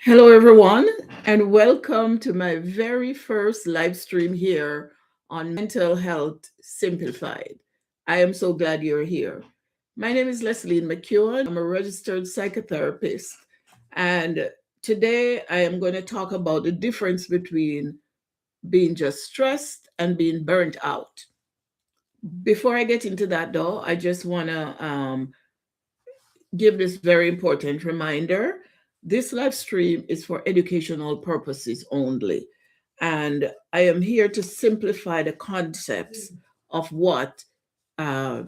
Hello, everyone, and welcome to my very first live stream here on Mental Health Simplified. I am so glad you're here. My name is Leslie McEwen. I'm a registered psychotherapist, and today I am going to talk about the difference between being just stressed and being burnt out. Before I get into that, though, I just want to give this very important reminder. This live stream is for educational purposes only. And I am here to simplify the concepts of what uh,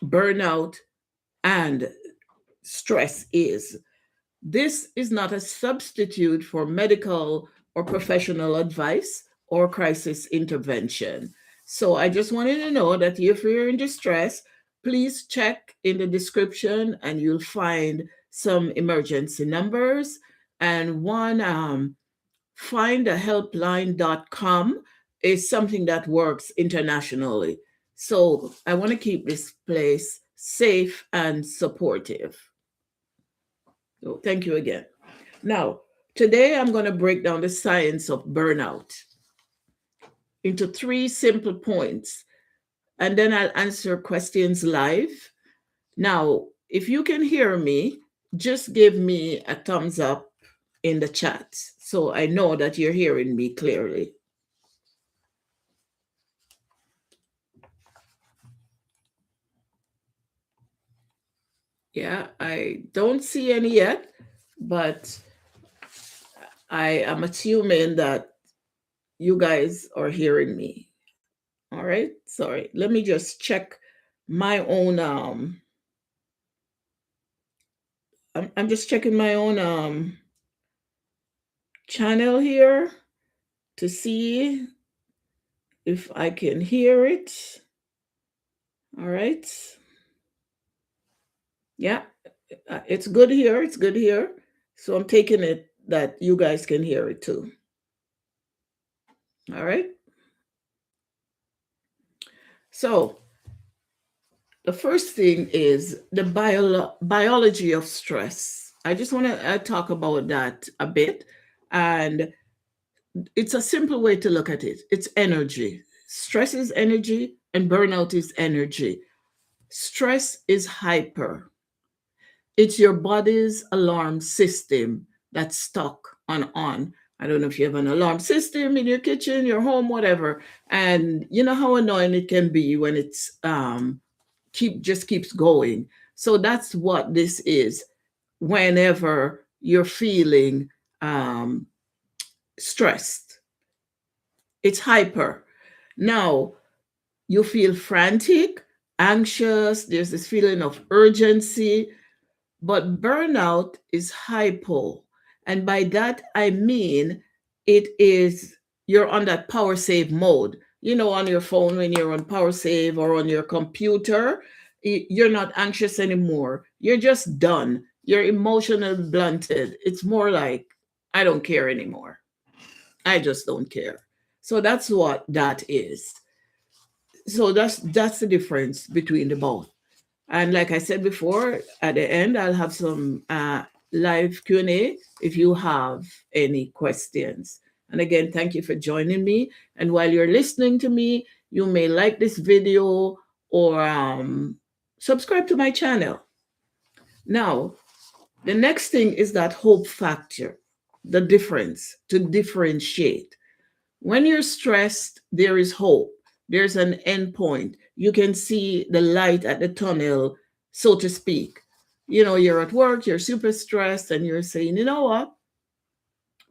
burnout and stress is. This is not a substitute for medical or professional advice or crisis intervention. So I just wanted to know that if you're in distress, please check in the description and you'll find some emergency numbers. And one, findahelpline.com is something that works internationally. So I want to keep this place safe and supportive. So thank you again. Now, today I'm going to break down the science of burnout into three simple points, and then I'll answer questions live. Now, if you can hear me, just give me a thumbs up in the chat so I know that you're hearing me clearly. Yeah, I don't see any yet, but I am assuming that you guys are hearing me. All right. Sorry. Let me just check my own I'm just checking my own channel here to see if I can hear it. All right. Yeah. It's good here. It's good here. So I'm taking it that you guys can hear it too. All right. So the first thing is the biology of stress. I just want to talk about that a bit. And it's a simple way to look at it. It's energy. Stress is energy, and burnout is energy. Stress is hyper. It's your body's alarm system that's stuck on on. I don't know if you have an alarm system in your kitchen, your home, whatever. And you know how annoying it can be when it's keeps going. So that's what this is. Whenever you're feeling um, stressed, it's hyper. Now, you feel frantic, anxious, there's this feeling of urgency, but burnout is hypo. And by that, I mean it is you're on that power save mode. You know, on your phone when you're on power save or on your computer, you're not anxious anymore. You're just done. You're emotionally blunted. It's more like, I don't care anymore. I just don't care. So that's what that is. So that's the difference between the both. And like I said before, at the end I'll have some live Q&A if you have any questions. And again, thank you for joining me. And while you're listening to me, you may like this video or subscribe to my channel. Now, the next thing is that hope factor, the difference, to differentiate. When you're stressed, there is hope. There's an end point. You can see the light at the tunnel, so to speak. You know, you're at work, you're super stressed, and you're saying, you know what?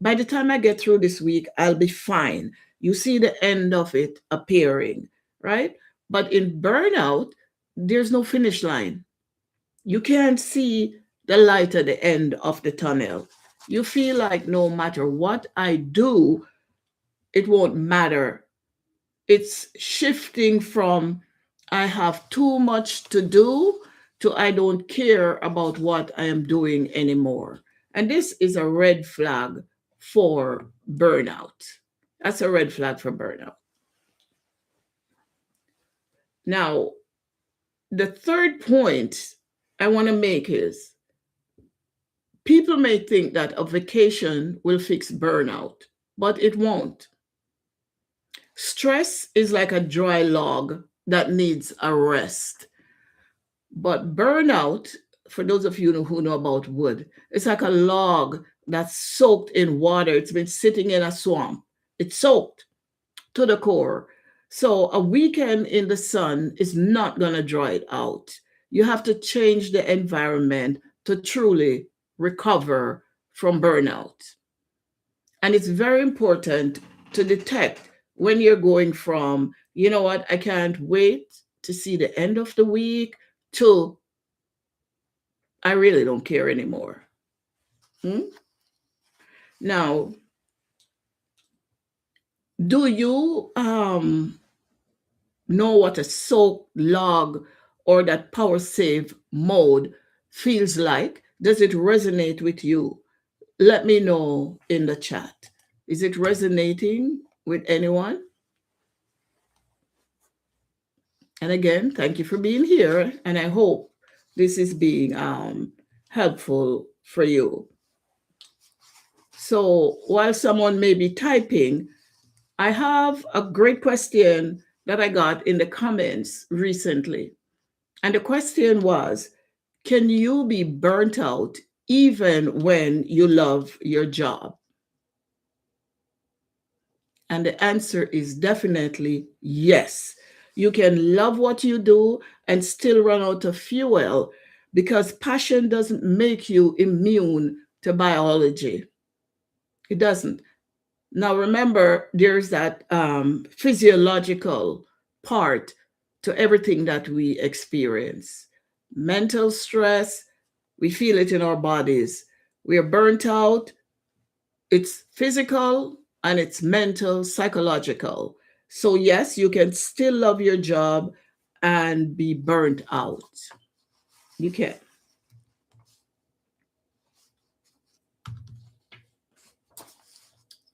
By the time I get through this week, I'll be fine. You see the end of it appearing, right? But in burnout, there's no finish line. You can't see the light at the end of the tunnel. You feel like no matter what I do, it won't matter. It's shifting from I have too much to do to I don't care about what I am doing anymore. And this is a red flag for burnout. That's a red flag for burnout. Now, the third point I want to make is People may think that a vacation will fix burnout, but it won't. Stress is like a dry log that needs a rest. But burnout, for those of you who know about wood, it's like a log that's soaked in water. It's been sitting in a swamp. It's soaked to the core. So a weekend in the sun is not going to draw it out. You have to change the environment to truly recover from burnout. And it's very important to detect when you're going from, you know what, I can't wait to see the end of the week, to I really don't care anymore. Hmm? Now, do you know what a soak log or that power save mode feels like? Does it resonate with you? Let me know in the chat. Is it resonating with anyone? And again, thank you for being here. And I hope this is being helpful for you. So while someone may be typing, I have a great question that I got in the comments recently. And the question was, can you be burnt out even when you love your job? And the answer is definitely yes. You can love what you do and still run out of fuel, because passion doesn't make you immune to biology. It doesn't. Now, remember, there's that physiological part to everything that we experience. Mental stress, we feel it in our bodies. We are burnt out, it's physical and it's mental, psychological. So, yes, you can still love your job and be burnt out. You can.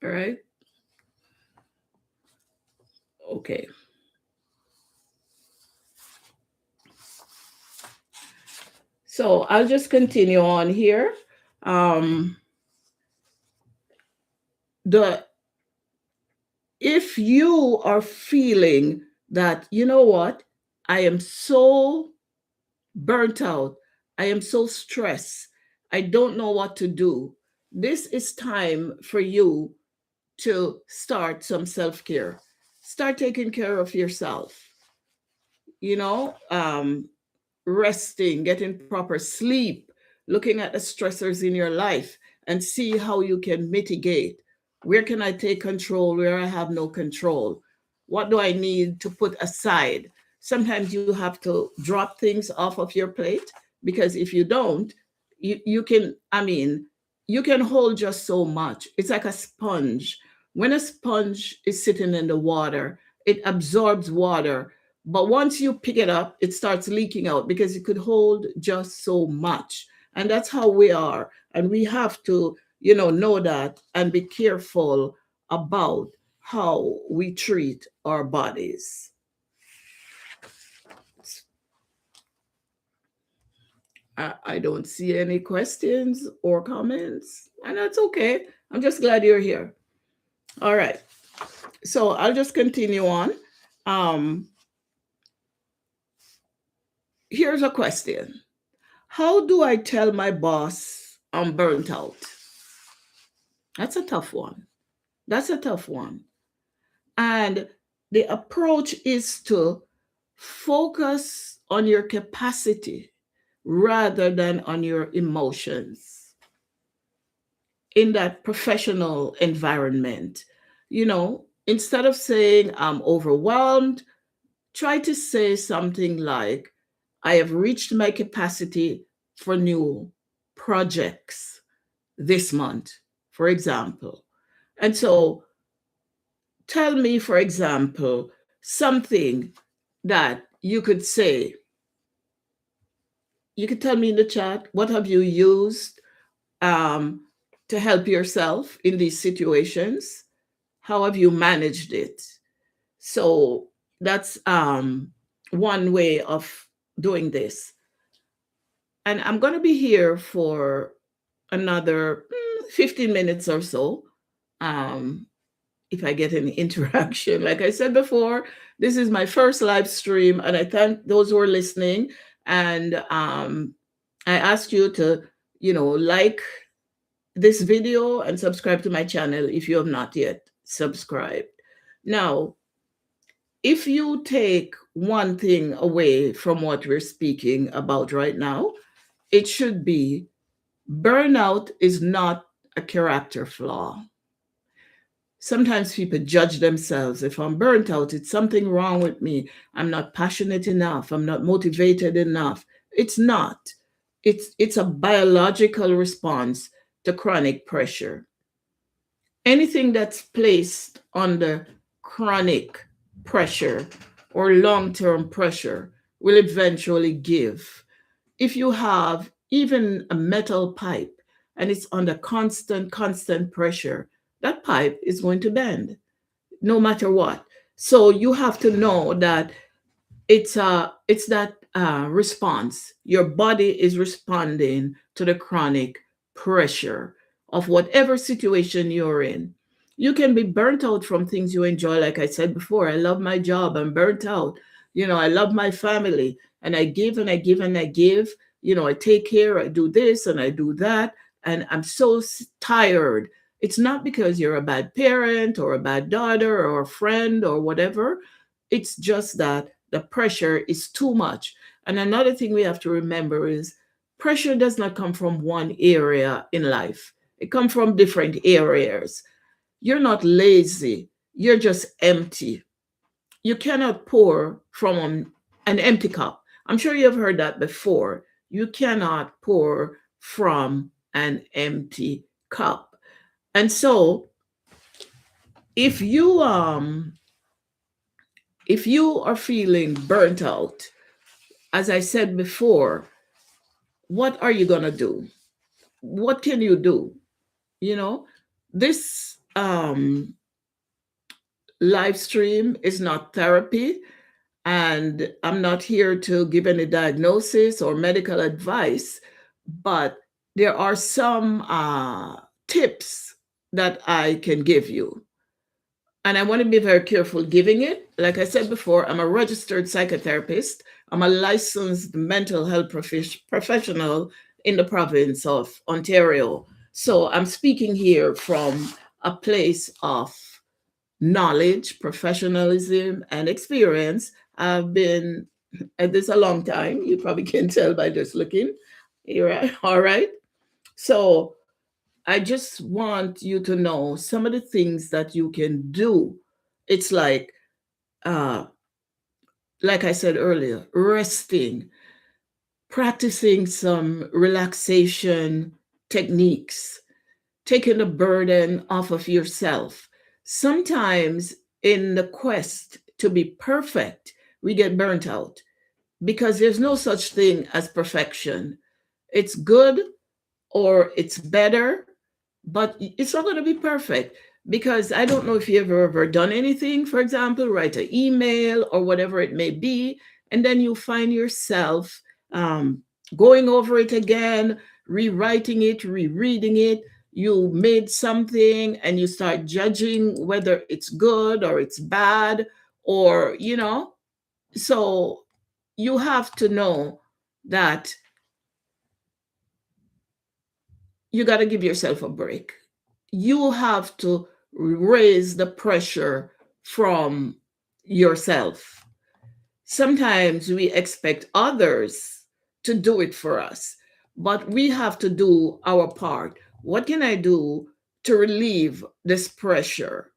All right. Okay. So, I'll just continue on here. Um, the If you are feeling that, you know what, I am so burnt out, I am so stressed, I don't know what to do, this is time for you to start some self care. Start taking care of yourself, you know, resting, getting proper sleep, looking at the stressors in your life and see how you can mitigate. Where can I take control where I have no control? What do I need to put aside? Sometimes you have to drop things off of your plate, because if you don't, you can, I mean, you can hold just so much. It's like a sponge. When a sponge is sitting in the water, it absorbs water, but once you pick it up, it starts leaking out because it could hold just so much. And that's how we are. And we have to, know that and be careful about how we treat our bodies. I don't see any questions or comments, and that's okay. I'm just glad you're here. All right. So I'll just continue on. Um, Here's a question. How do I tell my boss I'm burnt out? That's a tough one. That's a tough one. And the approach is to focus on your capacity rather than on your emotions in that professional environment. Instead of saying I'm overwhelmed, try to say something like, I have reached my capacity for new projects this month, for example. And so tell me, for example, something that you could say. You could tell me in the chat, what have you used um, to help yourself in these situations? How have you managed it? So that's one way of doing this. And I'm going to be here for another 15 minutes or so. Um, if I get any interaction. Like I said before, this is my first live stream, and I thank those who are listening. And I ask you to, like this video and subscribe to my channel if you have not yet subscribed. Now, if you take one thing away from what we're speaking about right now, it should be burnout is not a character flaw. Sometimes people judge themselves. If I'm burnt out, it's something wrong with me. I'm not passionate enough. I'm not motivated enough. It's not. It's a biological response to chronic pressure. Anything that's placed under chronic pressure or long-term pressure will eventually give. If you have even a metal pipe and it's under constant pressure, that pipe is going to bend no matter what. So you have to know that it's that response. Your body is responding to the chronic pressure of whatever situation you're in. You can be burnt out from things you enjoy. Like I said before, I love my job. I'm burnt out. I love my family, and I give and I give and I give. I take care. I do this and I do that, and I'm so tired. It's not because you're a bad parent or a bad daughter or a friend or whatever. It's just that the pressure is too much. And another thing we have to remember is pressure does not come from one area in life, it comes from different areas. You're not lazy, you're just empty. You cannot pour from an empty cup. I'm sure you've heard that before. You cannot pour from an empty cup. And so if you are feeling burnt out, as I said before, what are you going to do? What can you do? This live stream is not therapy, and I'm not here to give any diagnosis or medical advice, but there are some tips that I can give you. And I want to be very careful giving it. Like I said before, I'm a registered psychotherapist. I'm a licensed mental health professional in the province of Ontario. So I'm speaking here from a place of knowledge, professionalism, and experience. I've been at this a long time. You probably can tell by just looking. Here, all right. So I just want you to know some of the things that you can do. It's uh, like I said earlier, resting, practicing some relaxation techniques, taking the burden off of yourself. Sometimes, in the quest to be perfect, we get burnt out because there's no such thing as perfection. It's good or it's better, but it's not going to be perfect because I don't know if you've ever done anything, for example, write an email or whatever it may be, and then you find yourself going over it again, rewriting it, rereading it. You made something and you start judging whether it's good or it's bad, or, so you have to know that you got to give yourself a break. You have to raise the pressure from yourself. Sometimes we expect others to do it for us, but we have to do our part. What can I do to relieve this pressure?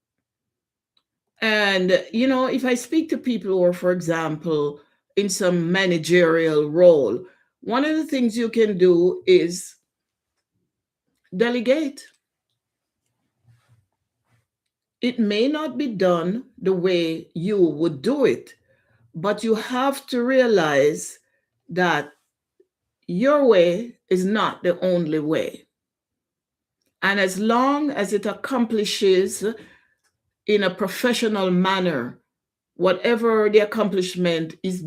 And, if I speak to people who are, for example, in some managerial role, one of the things you can do is delegate. It may not be done the way you would do it, but you have to realize that your way is not the only way. And as long as it accomplishes in a professional manner, whatever the accomplishment is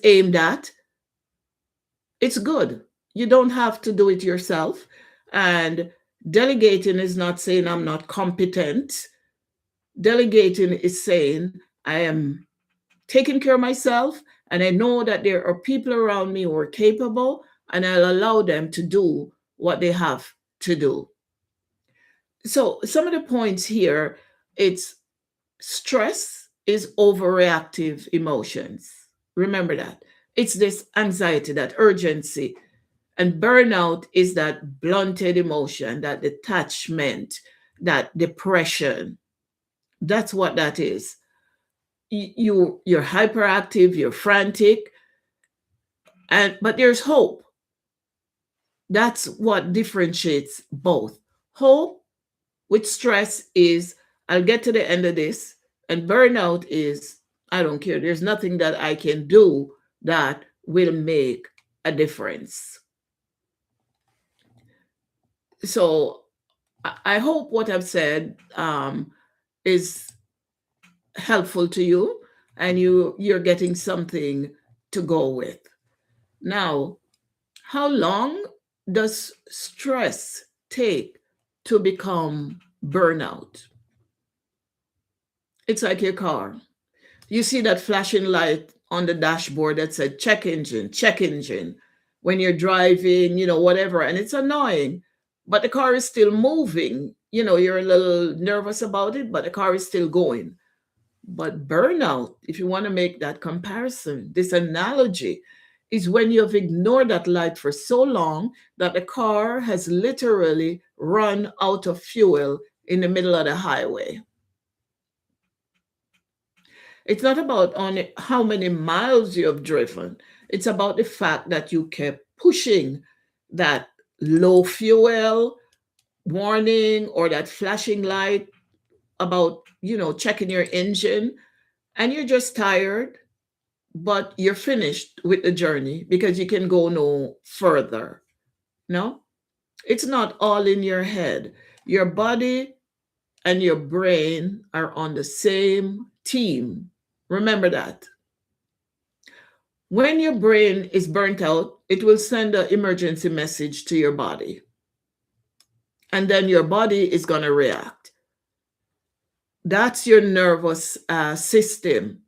aimed at, it's good. You don't have to do it yourself. And delegating is not saying I'm not competent. Delegating is saying I am taking care of myself, and I know that there are people around me who are capable, and I'll allow them to do what they have to do. So some of the points here, it's stress is overreactive emotions. Remember that. It's this anxiety, that urgency. And burnout is that blunted emotion, that detachment, that depression. That's what that is. You're hyperactive, you're frantic, and but there's hope. That's what differentiates both. Hope with stress is I'll get to the end of this, and burnout is I don't care. There's nothing that I can do that will make a difference. So I hope what I've said is helpful to you, and you're getting something to go with. Now, how long does stress take to become burnout? It's like your car. You see that flashing light on the dashboard that said check engine when you're driving, whatever, and it's annoying, but the car is still moving. You're a little nervous about it, but the car is still going. But burnout, if you want to make that comparison, this analogy, is when you've ignored that light for so long that the car has literally run out of fuel in the middle of the highway. It's not about only how many miles you have driven. It's about the fact that you kept pushing that low fuel warning or that flashing light about, checking your engine, and you're just tired, but you're finished with the journey because you can go no further. No, it's not all in your head. Your body and your brain are on the same team. Remember that. When your brain is burnt out, it will send an emergency message to your body. And then your body is going to react. That's your nervous system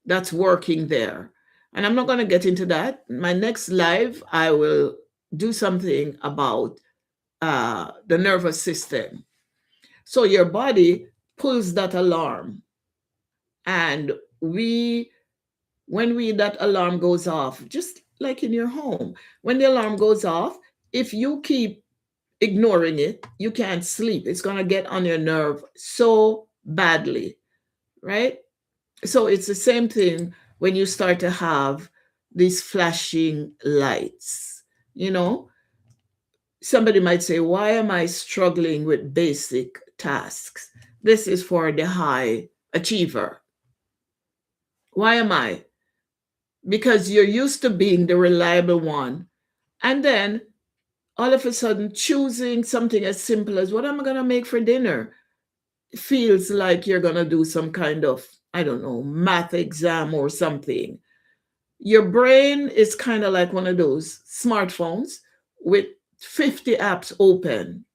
that's working there. And I'm not going to get into that. My next live, I will do something about the nervous system. So your body pulls that alarm. And when that alarm goes off, just like in your home, when the alarm goes off, if you keep ignoring it, you can't sleep. It's going to get on your nerve so badly, right? So it's the same thing when you start to have these flashing lights. You know, somebody might say, why am I struggling with basic tasks? This is for the high achiever. Why am I? Because you're used to being the reliable one. And then all of a sudden, choosing something as simple as what am I going to make for dinner feels like you're going to do some kind of, I don't know, math exam or something. Your brain is kind of like one of those smartphones with 50 apps open.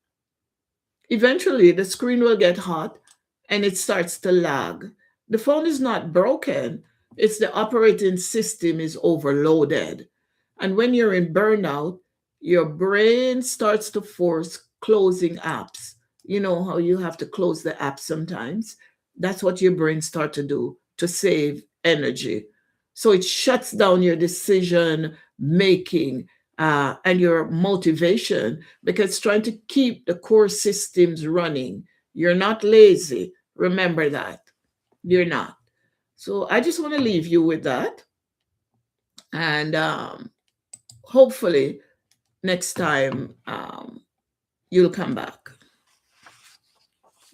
Eventually, the screen will get hot and it starts to lag. The phone is not broken, it's the operating system is overloaded. And when you're in burnout, your brain starts to force closing apps. You know how you have to close the app sometimes? That's what your brain starts to do to save energy. So it shuts down your decision making and your motivation because it's trying to keep the core systems running. You're not lazy. Remember that. You're not. So I just want to leave you with that. And hopefully next time you'll come back.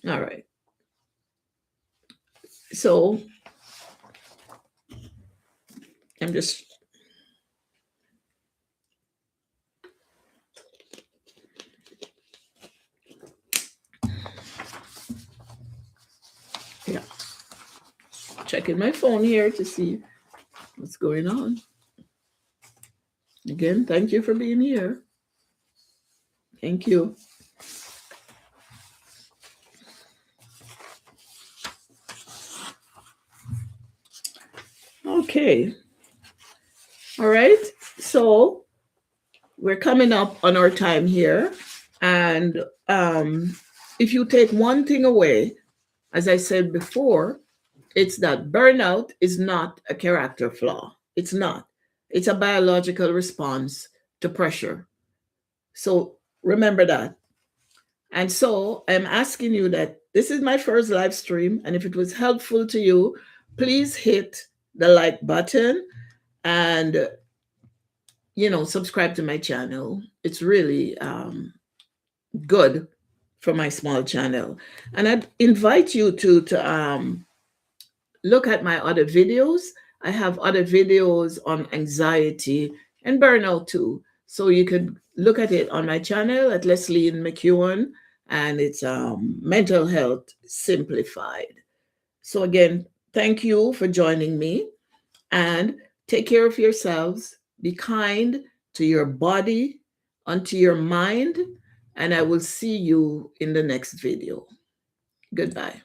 All right. So I'm just, yeah, checking my phone here to see what's going on. Again, thank you for being here. Thank you. Okay. All right. So we're coming up on our time here. And if you take one thing away, as I said before, it's that burnout is not a character flaw. It's not. It's a biological response to pressure. So remember that. And so I'm asking you that this is my first live stream. And if it was helpful to you, please hit the like button and, subscribe to my channel. It's really good for my small channel. And I'd invite you to look at my other videos. I have other videos on anxiety and burnout too. So you could look at it on my channel at Leslie McEwen, and it's Mental Health Simplified. So again, thank you for joining me, and take care of yourselves. Be kind to your body, unto your mind, and I will see you in the next video. Goodbye.